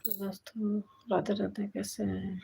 दोस्तों राधे राधे, कैसे हैं?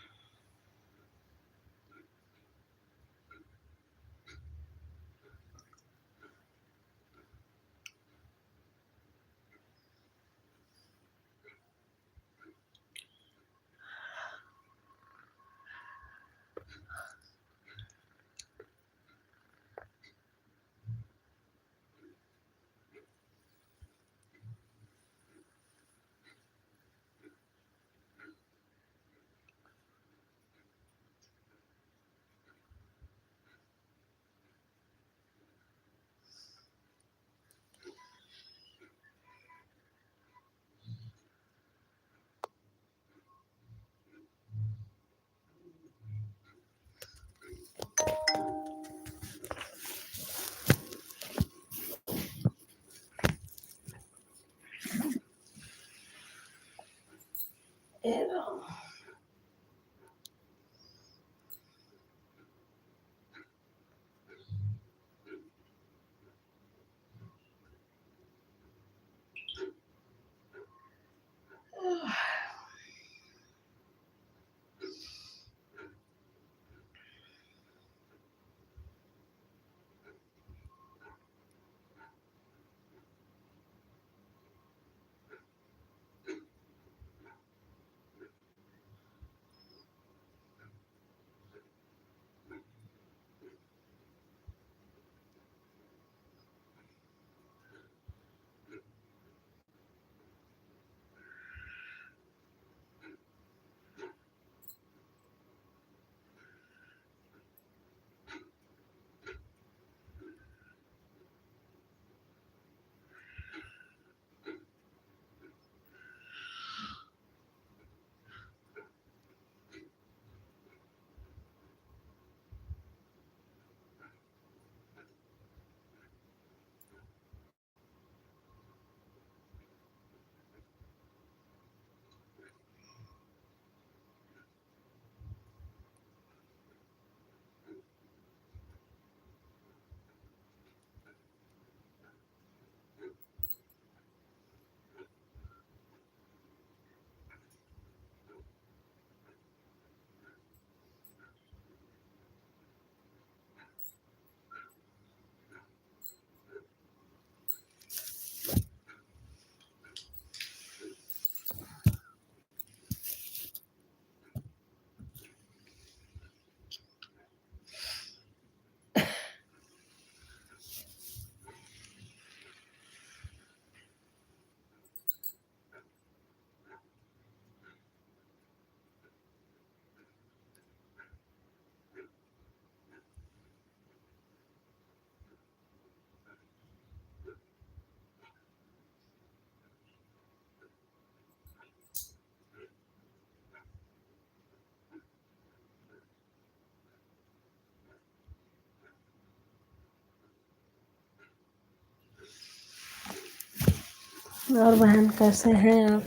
और बहन कैसे हैं आप?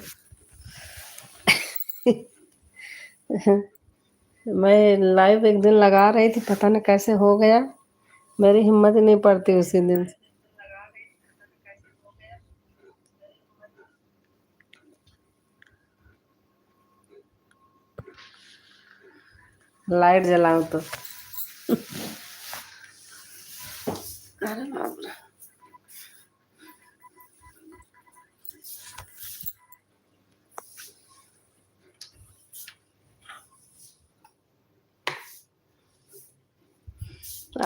मैं लाइव एक दिन लगा रही थी, पता नहीं कैसे हो गया, मेरी हिम्मत ही नहीं पड़ती उसी दिन से। लाइट जलाऊं तो अरे बाप रे।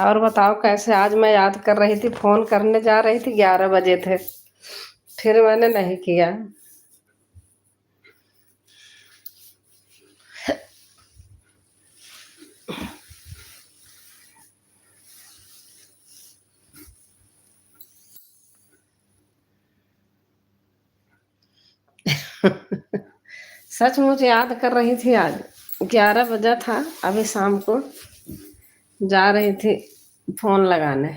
और बताओ कैसे? आज मैं याद कर रही थी, फोन करने जा रही थी, 11 बजे थे, फिर मैंने नहीं किया। सच मुझे याद कर रही थी, आज 11 बजा था, अभी शाम को जा रही थी फोन लगाने,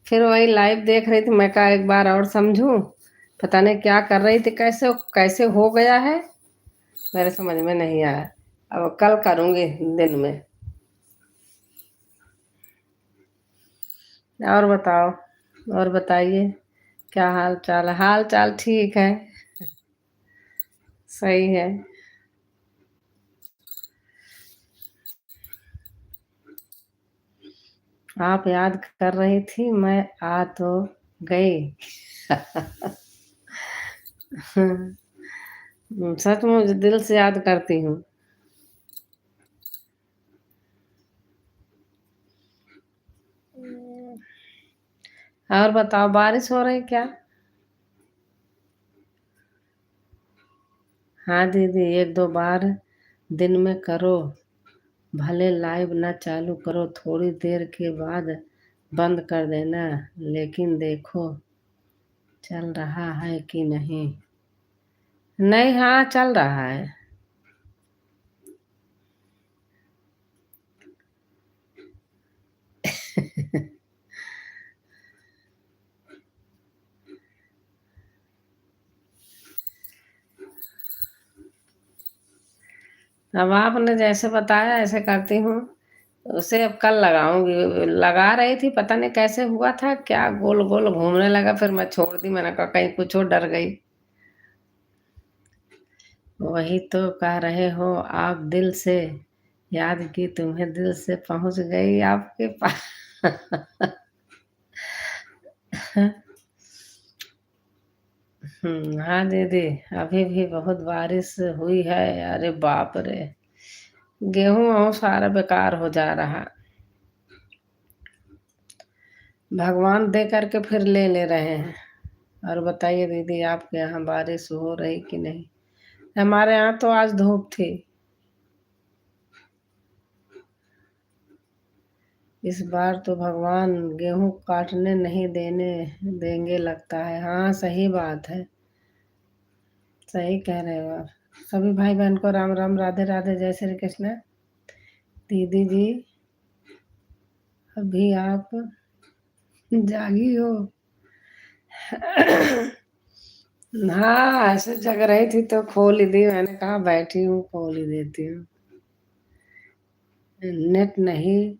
फिर वही लाइव देख रही थी। मैं कहा एक बार और समझूं, पता नहीं क्या कर रही थी, कैसे कैसे हो गया है, मेरे समझ में नहीं आया। अब कल करूंगी दिन में। और बताओ, और बताइए क्या हाल चाल है? हाल चाल ठीक है, सही है। आप याद कर रही थी, मैं आ तो गई। सच मुझे दिल से याद करती हूँ। और बताओ, बारिश हो रही क्या? हाँ दीदी, एक दो बार दिन में करो, भले लाइव ना चालू करो, थोड़ी देर के बाद बंद कर देना, लेकिन देखो चल रहा है कि नहीं। नहीं, हाँ चल रहा है। अब आपने जैसे बताया ऐसे करती हूँ। उसे अब कल लगाऊंगी। लगा रही थी, पता नहीं कैसे हुआ था, क्या गोल गोल घूमने लगा, फिर मैं छोड़ दी। मैंने कहा कहीं कुछ और डर गई। वही तो कह रहे हो आप, दिल से याद की तुम्हें, दिल से पहुंच गई आपके पास। हाँ दीदी, अभी भी बहुत बारिश हुई है। अरे बाप रे, गेहूं वहूं सारा बेकार हो जा रहा। भगवान दे करके फिर ले ले रहे हैं। और बताइए दीदी, आपके यहाँ बारिश हो रही कि नहीं? हमारे यहाँ तो आज धूप थी। इस बार तो भगवान गेहूं काटने नहीं देने देंगे लगता है। हाँ सही बात है। सही कह रहे हो आप। सभी भाई बहन को राम राम, राधे राधे, जय श्री कृष्ण। दीदी जी, अभी आप जागी हो? हाँ, ऐसे जग रही थी तो खोल ही दी। मैंने कहा बैठी हूँ, खोल ही देती हूँ। नेट नहीं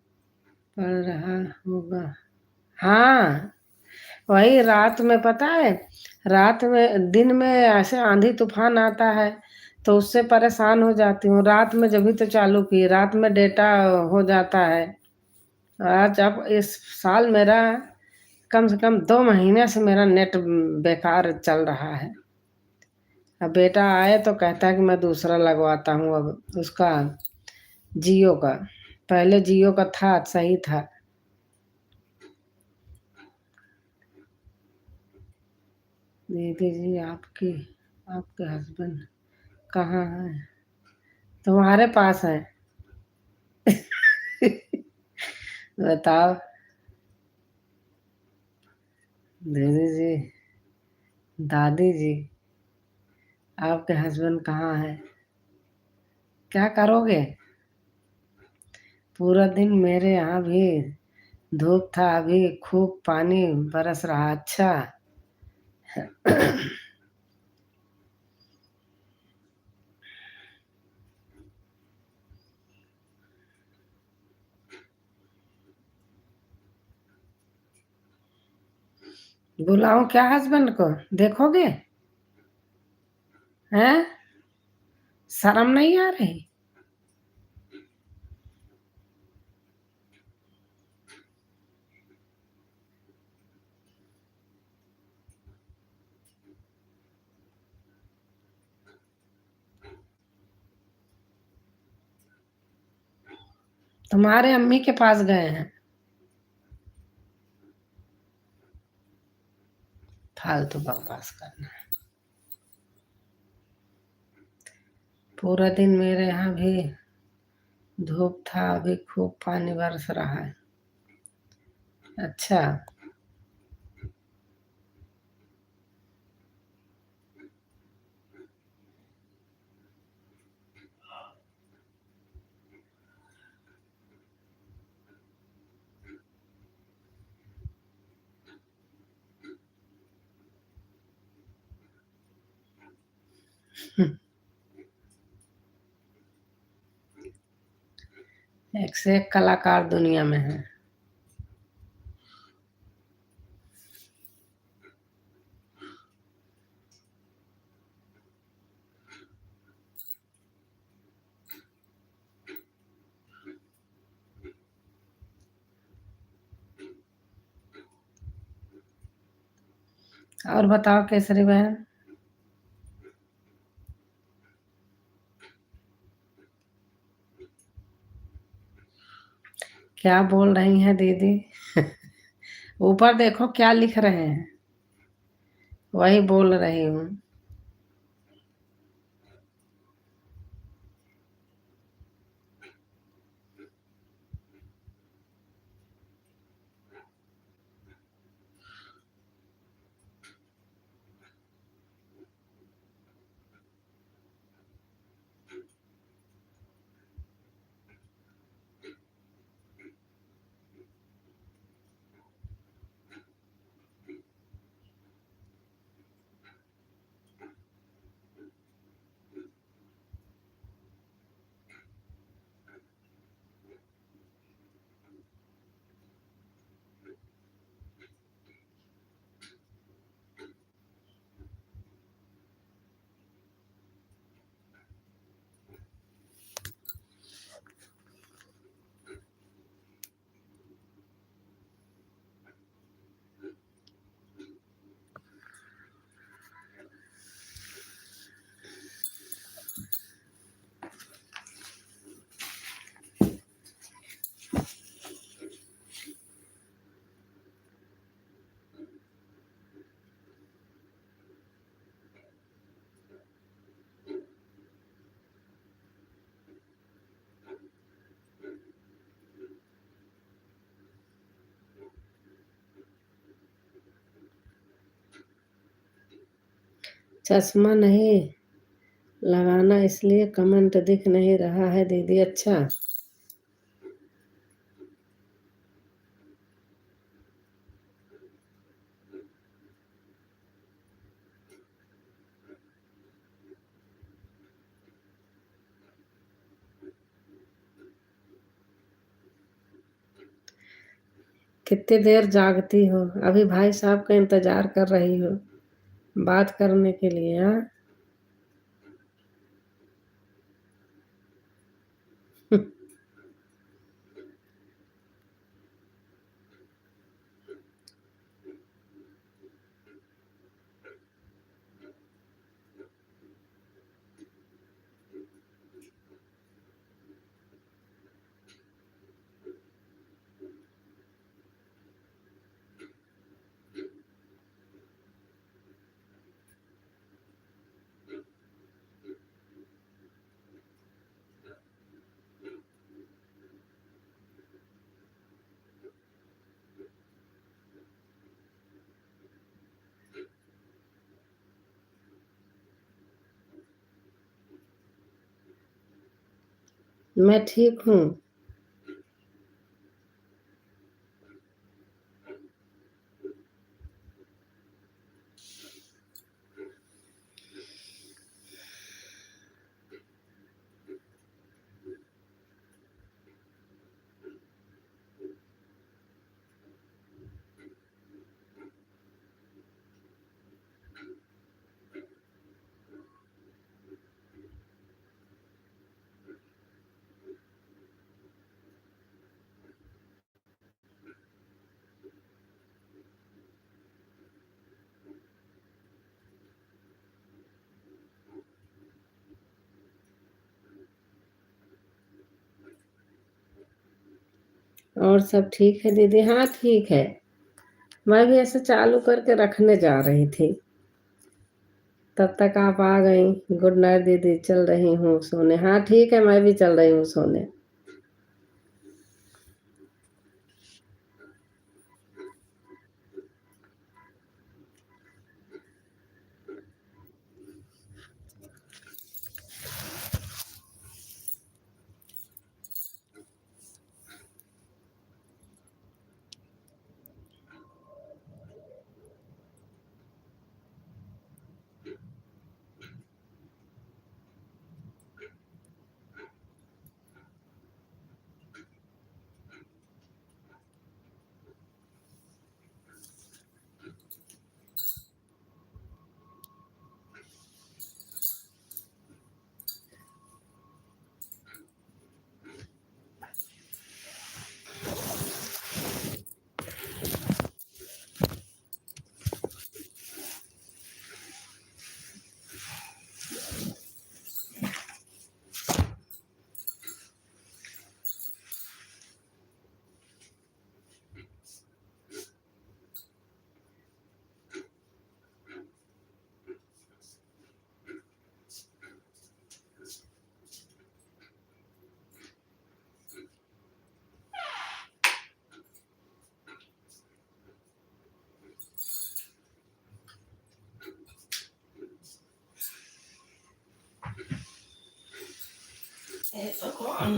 पड़ रहा होगा। हाँ, वही रात में पता है। रात में, दिन में ऐसे आंधी तूफान आता है तो उससे परेशान हो जाती हूँ। रात में जब भी तो चालू की, रात में डेटा हो जाता है। आज अब इस साल मेरा कम से कम 2 महीने से मेरा नेट बेकार चल रहा है। अब बेटा आए तो कहता है कि मैं दूसरा लगवाता हूँ अब उसका, जियो का। पहले जियो का था, सही था। दीदी जी, आपके हस्बैंड कहाँ है? तुम्हारे पास है। बताओ दीदी जी, दादी जी, आपके हस्बैंड कहाँ है? क्या करोगे? पूरा दिन मेरे यहाँ भी धूप था, अभी खूब पानी बरस रहा। अच्छा। बुलाऊं क्या हस्बैंड को? देखोगे? हैं? शर्म नहीं आ रही? तुम्हारे अम्मी के पास गए हैं? फालतू बकवास करना। पूरा दिन मेरे यहाँ भी धूप था, अभी खूब पानी बरस रहा है। अच्छा। एक से एक कलाकार दुनिया में है। और बताओ केसरी बहन, क्या बोल रही हैं दीदी? ऊपर देखो क्या लिख रहे हैं, वही बोल रही हूँ। चश्मा नहीं लगाना इसलिए कमेंट दिख नहीं रहा है दीदी। अच्छा, कितनी देर जागती हो? अभी भाई साहब का इंतजार कर रही हो बात करने के लिए? हाँ, मैं ठीक हूँ। और सब ठीक है दीदी? हाँ ठीक है। मैं भी ऐसे चालू करके रखने जा रही थी, तब तक आप आ गई। गुड नाइट दीदी, चल रही हूँ सोने। हाँ ठीक है, मैं भी चल रही हूँ सोने। हे भगवान